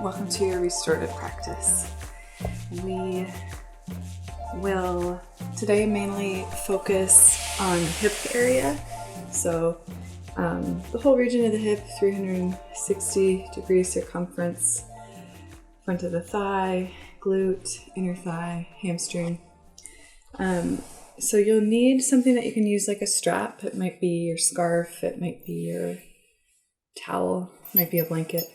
Welcome to your restorative practice. We will today mainly focus on the hip area. So the whole region of the hip, 360 degree circumference, front of the thigh, glute, inner thigh, hamstring. So you'll need something that you can use like a strap. It might be your scarf, it might be your towel, it might be a blanket,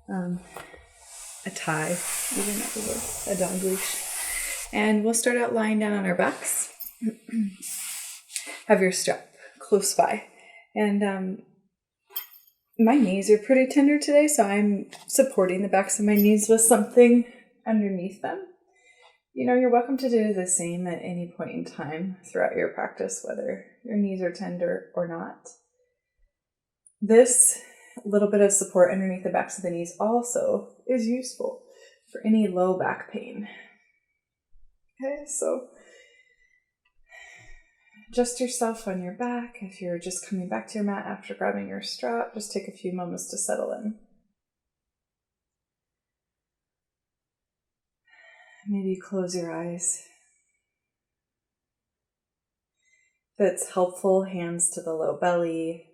a tie, even that would work, a dog leash. And we'll start out lying down on our backs. Have your strap close by. And my knees are pretty tender today, so I'm supporting the backs of my knees with something underneath them. You know, you're welcome to do the same at any point in time throughout your practice, whether your knees are tender or not. This little bit of support underneath the backs of the knees also is useful for any low back pain. Okay, so adjust yourself on your back. If you're just coming back to your mat after grabbing your strap, just take a few moments to settle in. Maybe close your eyes. If it's helpful, hands to the low belly.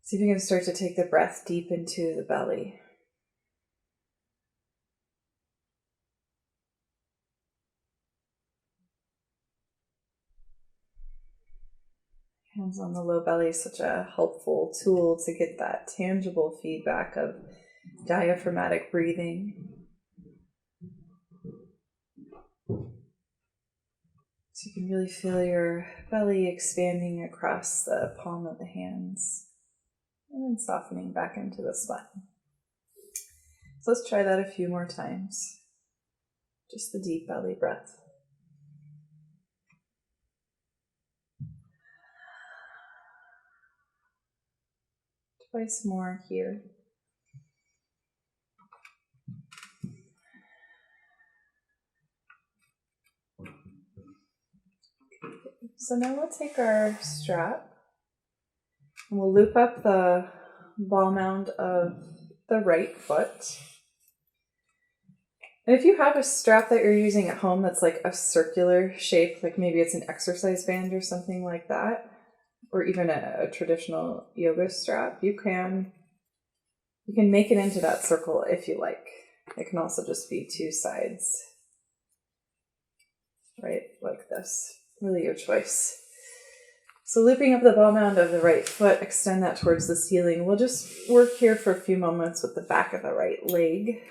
See if you can start to take the breath deep into the belly. Hands on the low belly is such a helpful tool to get that tangible feedback of diaphragmatic breathing. So you can really feel your belly expanding across the palm of the hands and then softening back into the spine. So let's try that a few more times. Just the deep belly breath. Twice more here. So now we'll take our strap and we'll loop up the ball mound of the right foot. And if you have a strap that you're using at home that's like a circular shape, like maybe it's an exercise band or something like that, or even a traditional yoga strap, you can make it into that circle if you like. It can also just be two sides, right, like this. Really your choice. So looping up the ball mound of the right foot, extend that towards the ceiling. We'll just work here for a few moments with the back of the right leg.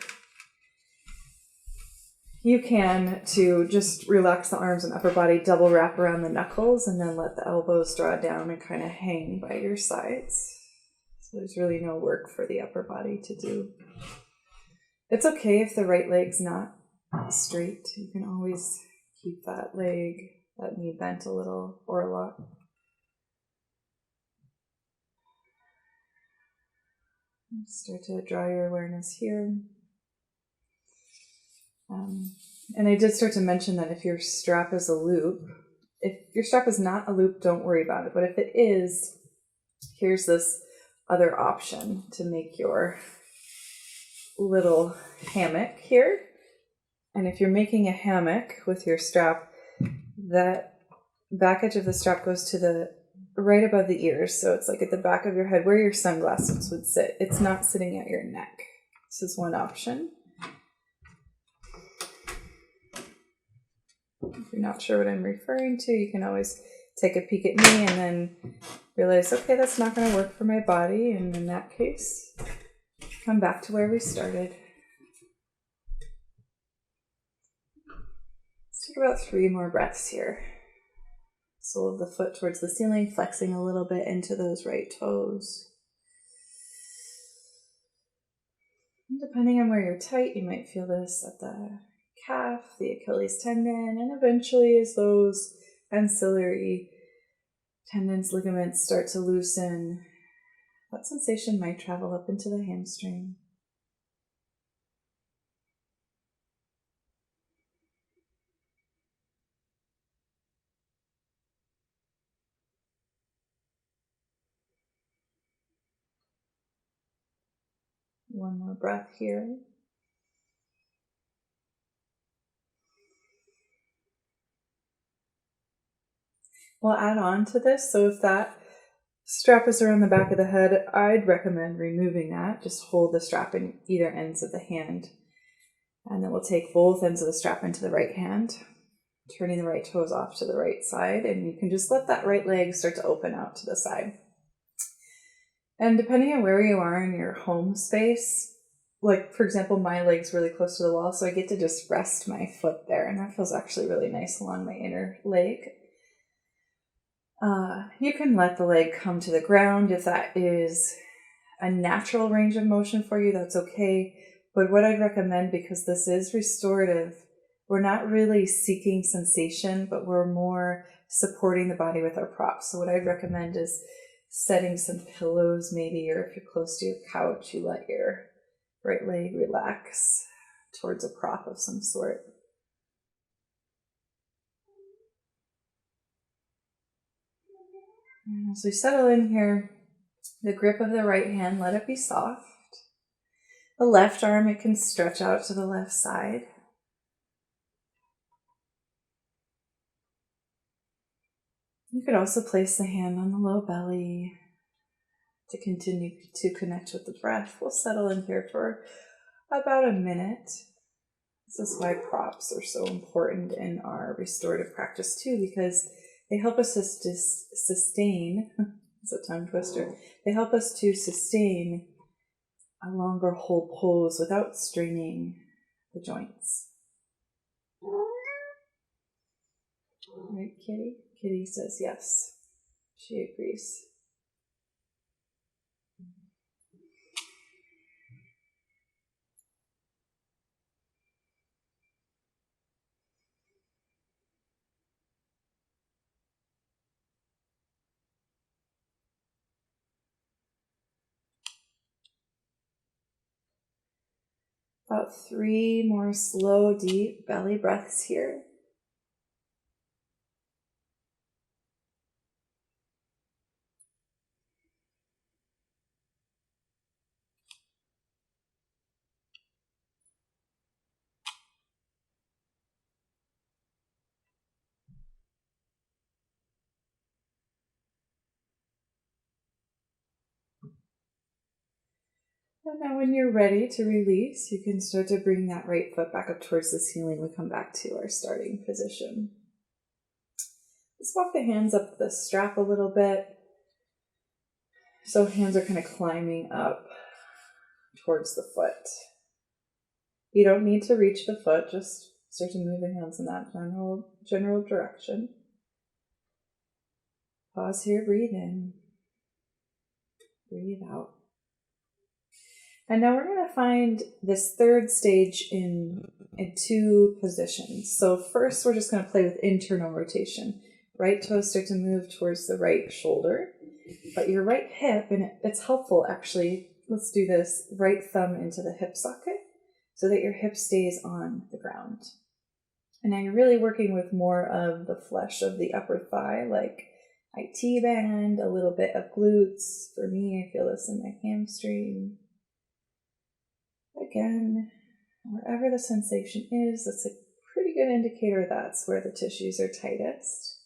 You can, to just relax the arms and upper body, double wrap around the knuckles and then let the elbows draw down and kind of hang by your sides. So there's really no work for the upper body to do. It's okay if the right leg's not straight. You can always keep that leg, that knee bent a little or a lot. Start to draw your awareness here. And I did start to mention that if your strap is a loop, if your strap is not a loop, don't worry about it. But if it is, here's this other option to make your little hammock here. And if you're making a hammock with your strap, that back edge of the strap goes to the right above the ears. So it's like at the back of your head where your sunglasses would sit. It's not sitting at your neck. This is one option. If you're not sure what I'm referring to, you can always take a peek at me and then realize, okay, that's not going to work for my body. And in that case, come back to where we started. Let's take about 3 more breaths here. Sole of the foot towards the ceiling, flexing a little bit into those right toes. And depending on where you're tight, you might feel this at the calf, the Achilles tendon, and eventually as those ancillary tendons, ligaments start to loosen, that sensation might travel up into the hamstring. One more breath here. We'll add on to this. So if that strap is around the back of the head, I'd recommend removing that. Just hold the strap in either ends of the hand. And then we'll take both ends of the strap into the right hand, turning the right toes off to the right side. And you can just let that right leg start to open out to the side. And depending on where you are in your home space, like for example, my leg's really close to the wall, so I get to just rest my foot there. And that feels actually really nice along my inner leg. You can let the leg come to the ground. If that is a natural range of motion for you, that's okay. But what I'd recommend, because this is restorative, we're not really seeking sensation, but we're more supporting the body with our props. So what I'd recommend is setting some pillows maybe, or if you're close to your couch, you let your right leg relax towards a prop of some sort. As we settle in here, the grip of the right hand, let it be soft. The left arm, it can stretch out to the left side. You could also place the hand on the low belly to continue to connect with the breath. We'll settle in here for about a minute. This is why props are so important in our restorative practice too, because they help us to sustain, it's a tongue twister, they help us to sustain a longer whole pose without straining the joints. Right, Kitty? Kitty says yes. She agrees. About 3 more slow, deep belly breaths here. And now when you're ready to release, you can start to bring that right foot back up towards the ceiling. We come back to our starting position. Let's walk the hands up the strap a little bit. So hands are kind of climbing up towards the foot. You don't need to reach the foot, just start to move the hands in that general direction. Pause here, breathe in, breathe out. And now we're going to find this third stage in 2 positions. So first, we're just going to play with internal rotation. Right toes start to move towards the right shoulder, but your right hip, and it's helpful actually, let's do this, right thumb into the hip socket so that your hip stays on the ground. And now you're really working with more of the flesh of the upper thigh, like IT band, a little bit of glutes. For me, I feel this in my hamstring. Again, wherever the sensation is, that's a pretty good indicator that's where the tissues are tightest.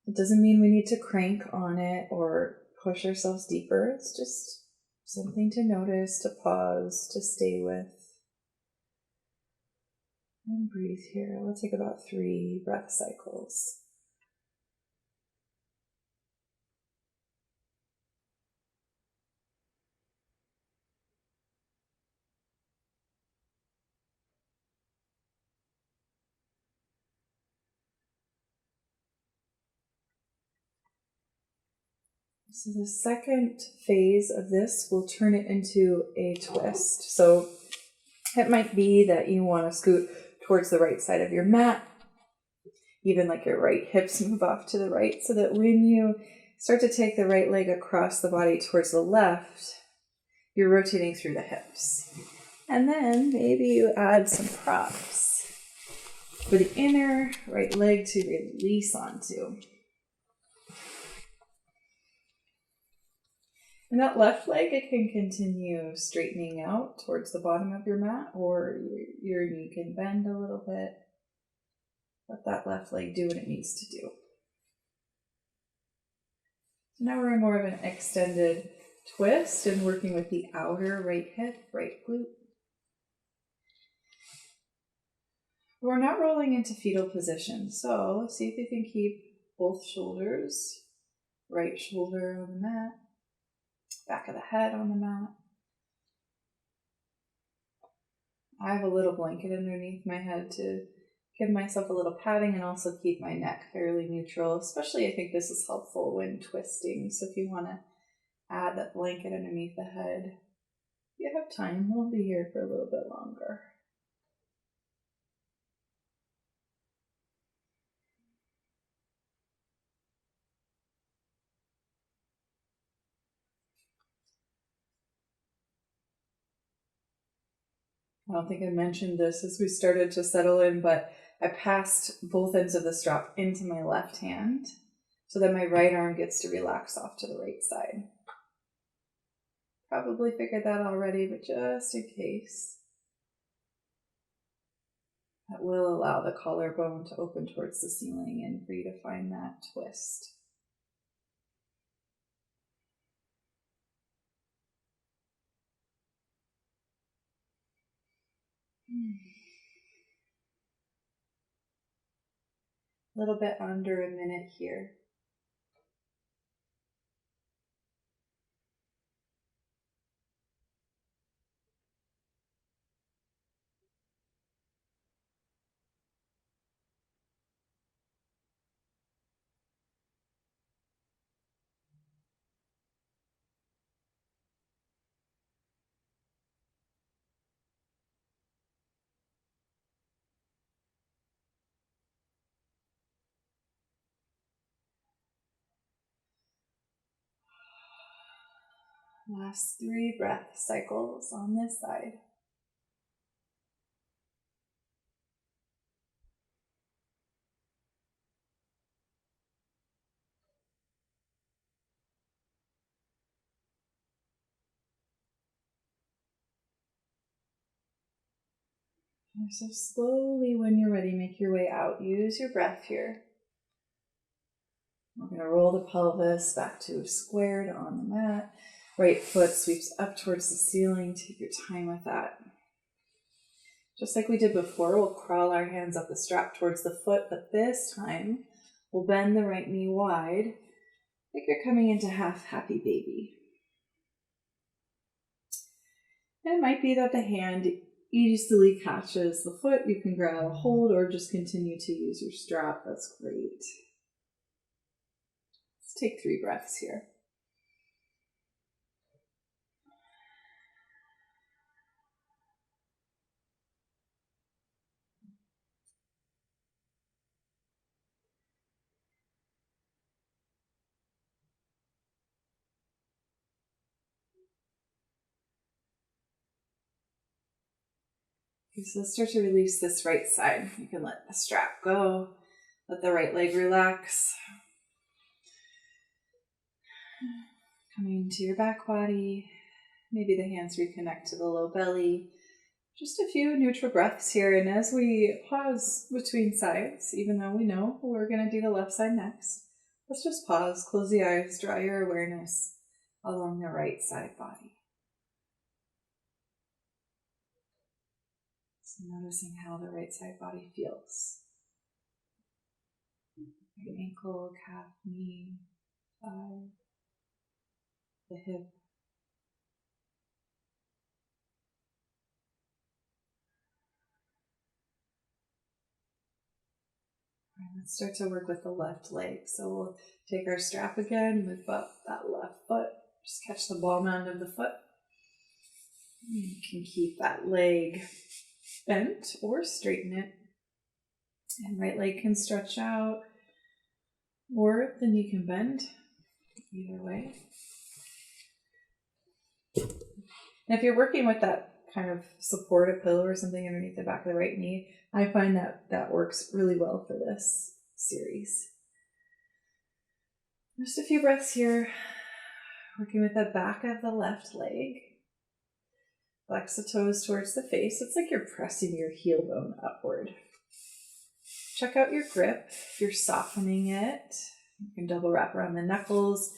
It doesn't mean we need to crank on it or push ourselves deeper. It's just something to notice, to pause, to stay with. And breathe here. We'll take about 3 breath cycles. So the second phase of this, we'll turn it into a twist. So it might be that you want to scoot towards the right side of your mat, even like your right hips move off to the right, so that when you start to take the right leg across the body towards the left, you're rotating through the hips. And then maybe you add some props for the inner right leg to release onto. And that left leg, it can continue straightening out towards the bottom of your mat, or your knee can bend a little bit. Let that left leg do what it needs to do. So now we're in more of an extended twist and working with the outer right hip, right glute. We're not rolling into fetal position, so see if you can keep both shoulders, right shoulder on the mat, back of the head on the mat. I have a little blanket underneath my head to give myself a little padding and also keep my neck fairly neutral. Especially, I think this is helpful when twisting. So if you want to add that blanket underneath the head, you have time. We'll be here for a little bit longer. I don't think I mentioned this as we started to settle in, but I passed both ends of the strap into my left hand so that my right arm gets to relax off to the right side. Probably figured that already, but just in case. That will allow the collarbone to open towards the ceiling and for you to find that twist. A little bit under a minute here. Last 3 breath cycles on this side. And so slowly, when you're ready, make your way out. Use your breath here. We're going to roll the pelvis back to squared on the mat. Right foot sweeps up towards the ceiling. Take your time with that. Just like we did before, we'll crawl our hands up the strap towards the foot, but this time we'll bend the right knee wide, like you're coming into half happy baby. And it might be that the hand easily catches the foot. You can grab a hold or just continue to use your strap. That's great. Let's take 3 breaths here. Okay, so let's start to release this right side. You can let the strap go. Let the right leg relax. Coming to your back body. Maybe the hands reconnect to the low belly. Just a few neutral breaths here. And as we pause between sides, even though we know we're going to do the left side next, let's just pause, close the eyes, draw your awareness along the right side body. So noticing how the right side body feels. Your ankle, calf, knee, thigh, the hip. All right, let's start to work with the left leg. So we'll take our strap again, move up that left foot. Just catch the ball mound of the foot. You can keep that leg bent or straighten it. And right leg can stretch out, or the knee can bend. Either way. And if you're working with that kind of support, a pillow or something underneath the back of the right knee, I find that works really well for this series. Just a few breaths here. Working with the back of the left leg. Flex the toes towards the face. It's like you're pressing your heel bone upward. Check out your grip. If you're softening it, you can double wrap around the knuckles.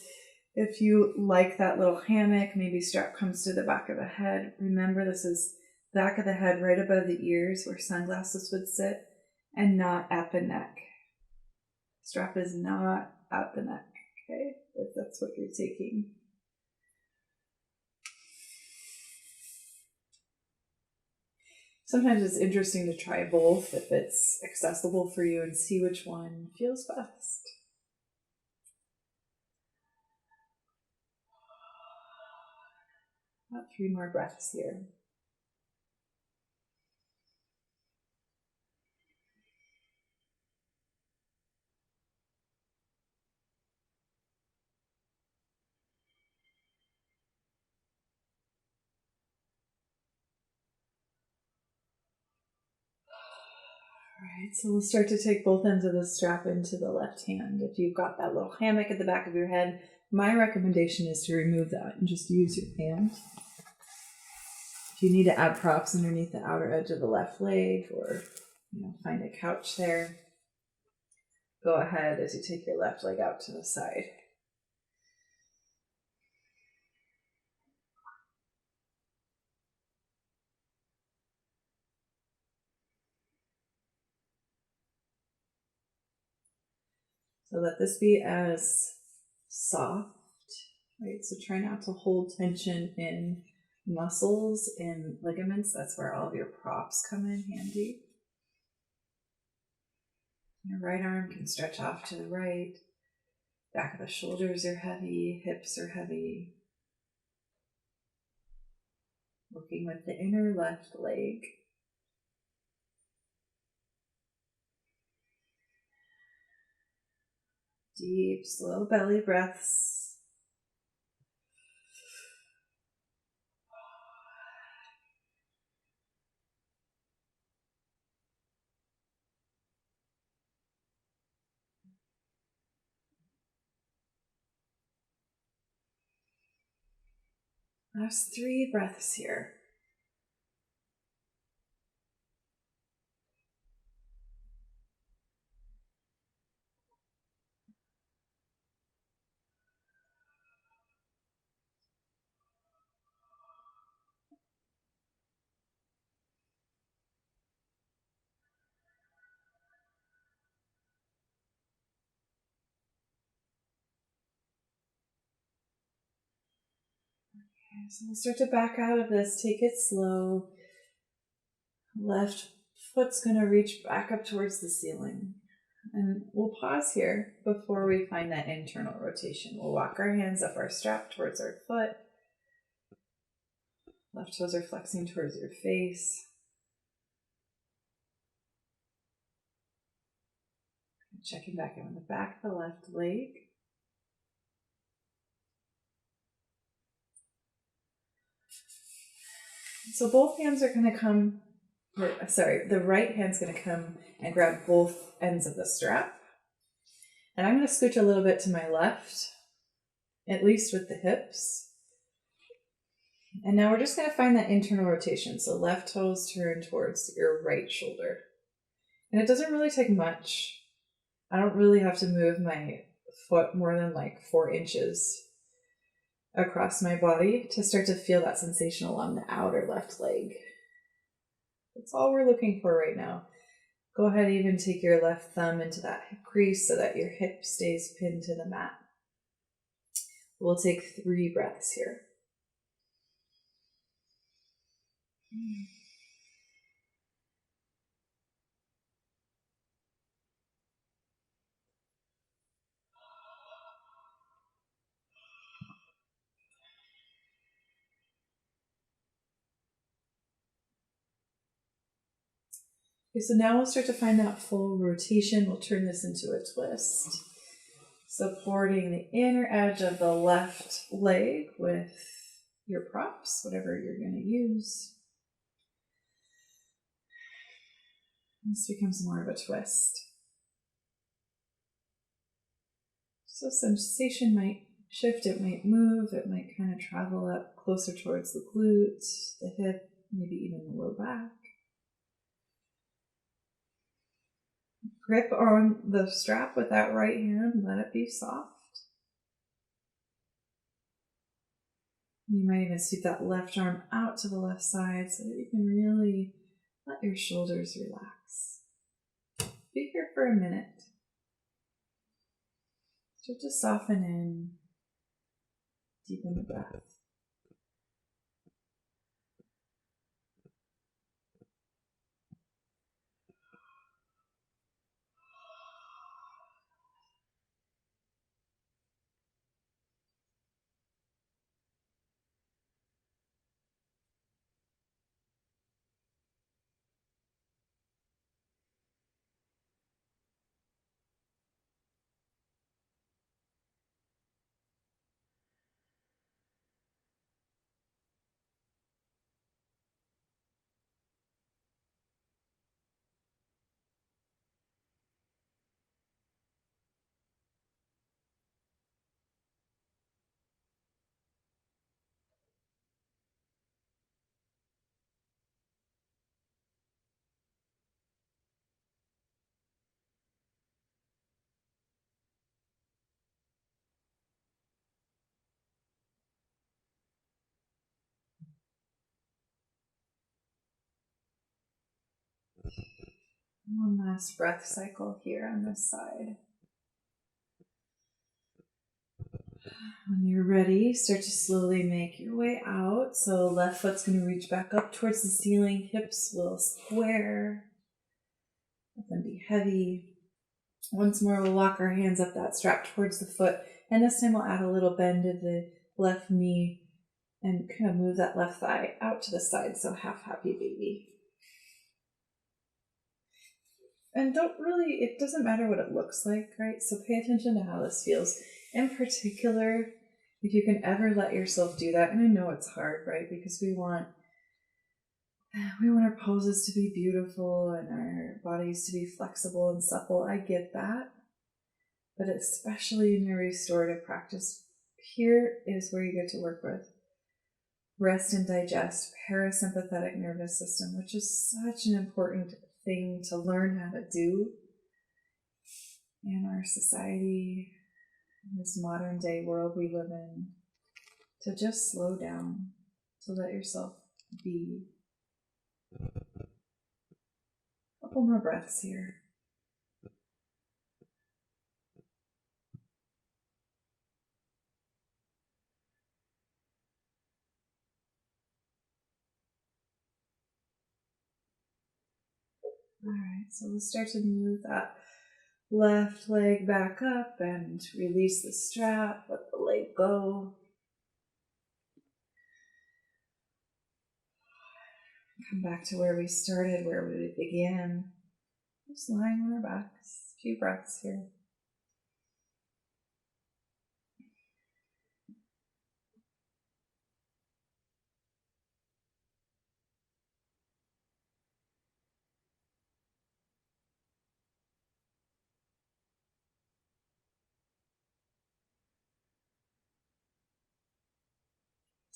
If you like that little hammock, maybe strap comes to the back of the head. Remember, this is back of the head right above the ears where sunglasses would sit and not at the neck. Strap is not at the neck, okay? If that's what you're taking. Sometimes it's interesting to try both if it's accessible for you and see which one feels best. About 3 more breaths here. All right, so we'll start to take both ends of the strap into the left hand. If you've got that little hammock at the back of your head, my recommendation is to remove that and just use your hand. If you need to add props underneath the outer edge of the left leg or find a couch there, go ahead as you take your left leg out to the side. So let this be as soft, right? So try not to hold tension in muscles and ligaments. That's where all of your props come in handy. Your right arm can stretch off to the right. Back of the shoulders are heavy, hips are heavy. Working with the inner left leg. Deep, slow belly breaths. Last 3 breaths here. Okay, so we'll start to back out of this. Take it slow. Left foot's going to reach back up towards the ceiling. And we'll pause here before we find that internal rotation. We'll walk our hands up our strap towards our foot. Left toes are flexing towards your face. Checking back in on the back of the left leg. So both hands are going to come, the right hand's going to come and grab both ends of the strap. And I'm going to scooch a little bit to my left, at least with the hips. And now we're just going to find that internal rotation. So left toes turn towards your right shoulder. And it doesn't really take much. I don't really have to move my foot more than like 4 inches across my body to start to feel that sensation along the outer left leg. That's all we're looking for right now. Go ahead and even take your left thumb into that hip crease so that your hip stays pinned to the mat. We'll take 3 breaths here. Okay, so now we'll start to find that full rotation. We'll turn this into a twist. Supporting the inner edge of the left leg with your props, whatever you're going to use. This becomes more of a twist. So sensation might shift, it might move, it might kind of travel up closer towards the glute, the hip, maybe even the low back. Grip on the strap with that right hand, let it be soft. You might even sweep that left arm out to the left side so that you can really let your shoulders relax. Be here for a minute. Start to soften in, deepen the breath. One last breath cycle here on this side. When you're ready, start to slowly make your way out. So left foot's going to reach back up towards the ceiling. Hips will square. Let them be heavy. Once more, we'll walk our hands up that strap towards the foot. And this time we'll add a little bend to the left knee and kind of move that left thigh out to the side. So half happy baby. And it doesn't matter what it looks like, right? So pay attention to how this feels. In particular, if you can ever let yourself do that, and I know it's hard, right? Because we want our poses to be beautiful and our bodies to be flexible and supple. I get that. But especially in your restorative practice, here is where you get to work with rest and digest, parasympathetic nervous system, which is such an important thing to learn how to do in our society, in this modern day world we live in, to just slow down, to let yourself be. A couple more breaths here. All right, so we'll start to move that left leg back up and release the strap, let the leg go. Come back to where we started, where we began. Just lying on our backs. A few breaths here.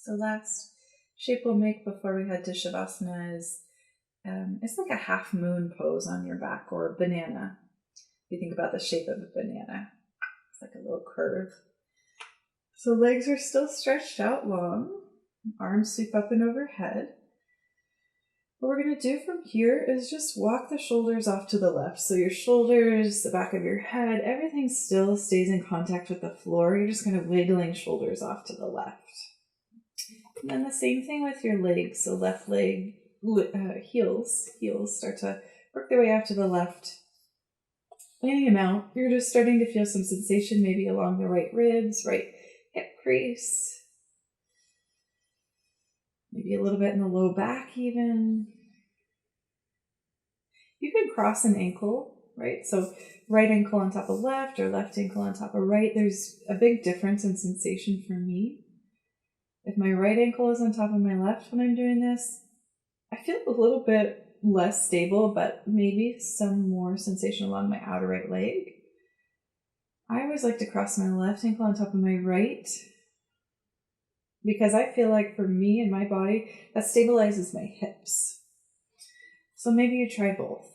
So last shape we'll make before we head to Shavasana is, it's like a half moon pose on your back, or a banana. If you think about the shape of a banana, it's like a little curve. So legs are still stretched out long, arms sweep up and overhead. What we're going to do from here is just walk the shoulders off to the left. So your shoulders, the back of your head, everything still stays in contact with the floor. You're just kind of wiggling shoulders off to the left. And then the same thing with your legs. So left leg, heels start to work their way out to the left. Any amount. You're just starting to feel some sensation maybe along the right ribs, right hip crease. Maybe a little bit in the low back even. You can cross an ankle, right? So right ankle on top of left or left ankle on top of right. There's a big difference in sensation for me. If my right ankle is on top of my left when I'm doing this, I feel a little bit less stable, but maybe some more sensation along my outer right leg. I always like to cross my left ankle on top of my right because I feel like for me and my body, that stabilizes my hips. So maybe you try both.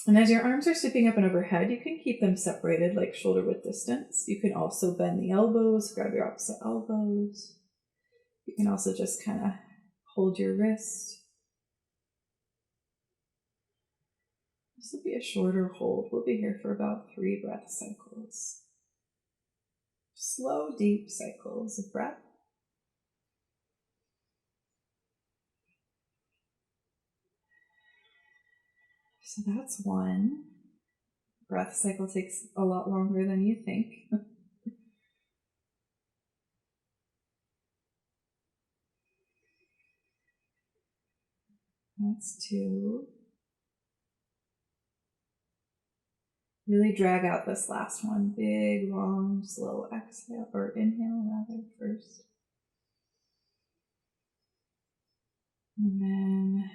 And as your arms are sweeping up and overhead, you can keep them separated, like shoulder width distance. You can also bend the elbows, grab your opposite elbows. You can also just kind of hold your wrist. This will be a shorter hold. We'll be here for about 3 breath cycles. Slow, deep cycles of breath. So that's one. Breath cycle takes a lot longer than you think. That's 2. Really drag out this last one. Big, long, slow exhale, or inhale rather, first. And then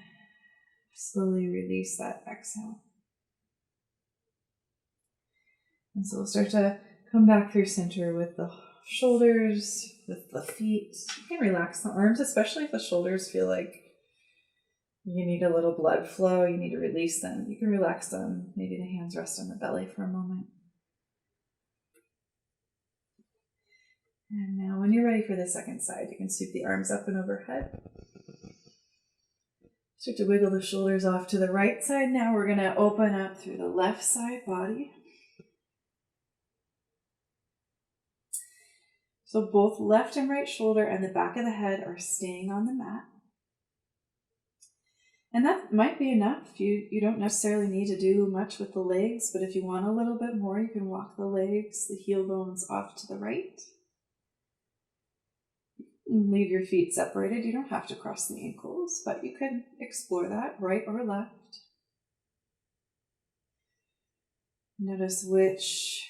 slowly release that exhale. And so we'll start to come back through center with the shoulders, with the feet. You can relax the arms, especially if the shoulders feel like you need a little blood flow, you need to release them. You can relax them. Maybe the hands rest on the belly for a moment. And now when you're ready for the second side, you can sweep the arms up and overhead. Start to wiggle the shoulders off to the right side. Now we're going to open up through the left side body. So both left and right shoulder and the back of the head are staying on the mat. And that might be enough. You don't necessarily need to do much with the legs, but if you want a little bit more, you can walk the legs, the heel bones off to the right. Leave your feet separated. You don't have to cross the ankles, but you could explore that, right or left. Notice which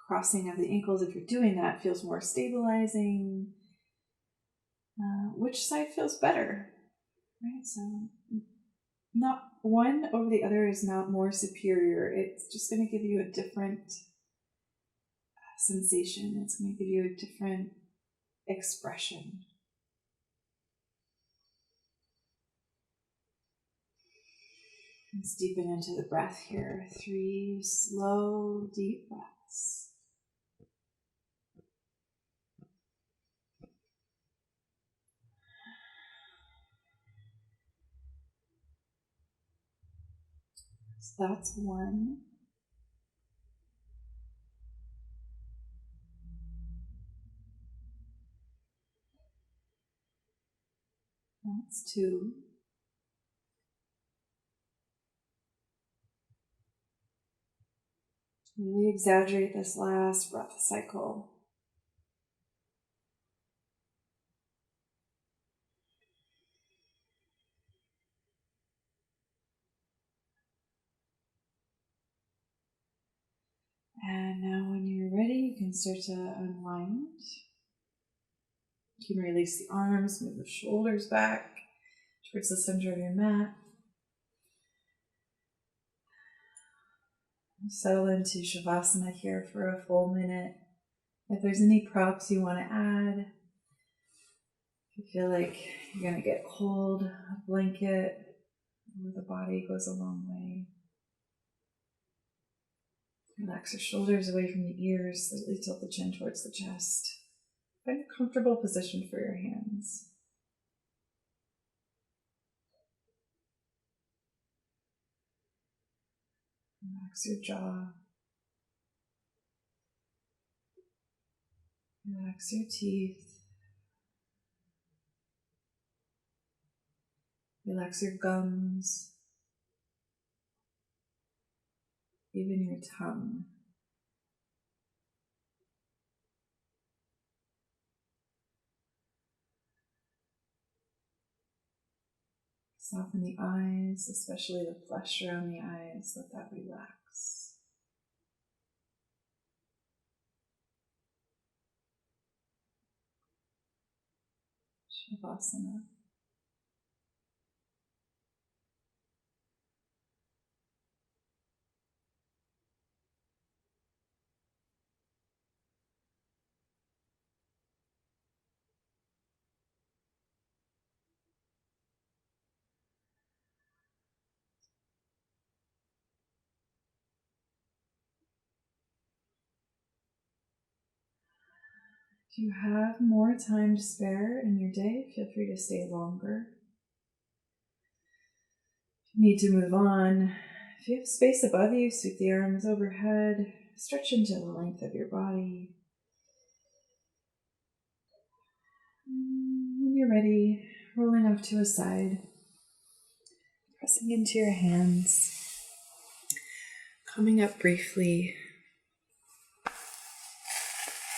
crossing of the ankles, if you're doing that, feels more stabilizing. Which side feels better, right? So not one over the other is not more superior. It's just going to give you a different sensation. It's going to give you a different expression. Let's deepen into the breath here. 3 slow, deep breaths. So that's 1. That's 2. Really exaggerate this last breath cycle. And now when you're ready, you can start to unwind. You can release the arms, move the shoulders back towards the center of your mat. Settle into Shavasana here for a full minute. If there's any props you want to add, if you feel like you're going to get cold, a blanket over the body goes a long way. Relax your shoulders away from the ears, slightly tilt the chin towards the chest. Find a comfortable position for your hands. Relax your jaw. Relax your teeth. Relax your gums. Even your tongue. Soften the eyes, especially the flesh around the eyes. Let that relax. Shavasana. If you have more time to spare in your day, feel free to stay longer. If you need to move on, if you have space above you, sweep the arms overhead, stretch into the length of your body. When you're ready, rolling off to a side, pressing into your hands, coming up briefly.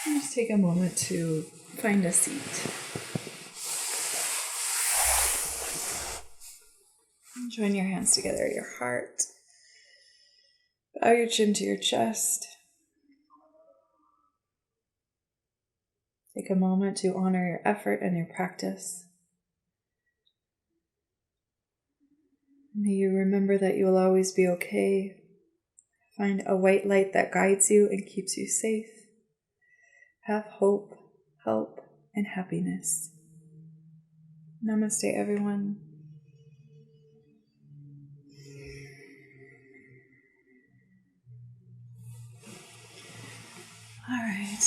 And just take a moment to find a seat. And join your hands together at your heart. Bow your chin to your chest. Take a moment to honor your effort and your practice. May you remember that you will always be okay. Find a white light that guides you and keeps you safe. Have hope, help, and happiness. Namaste, everyone. All right.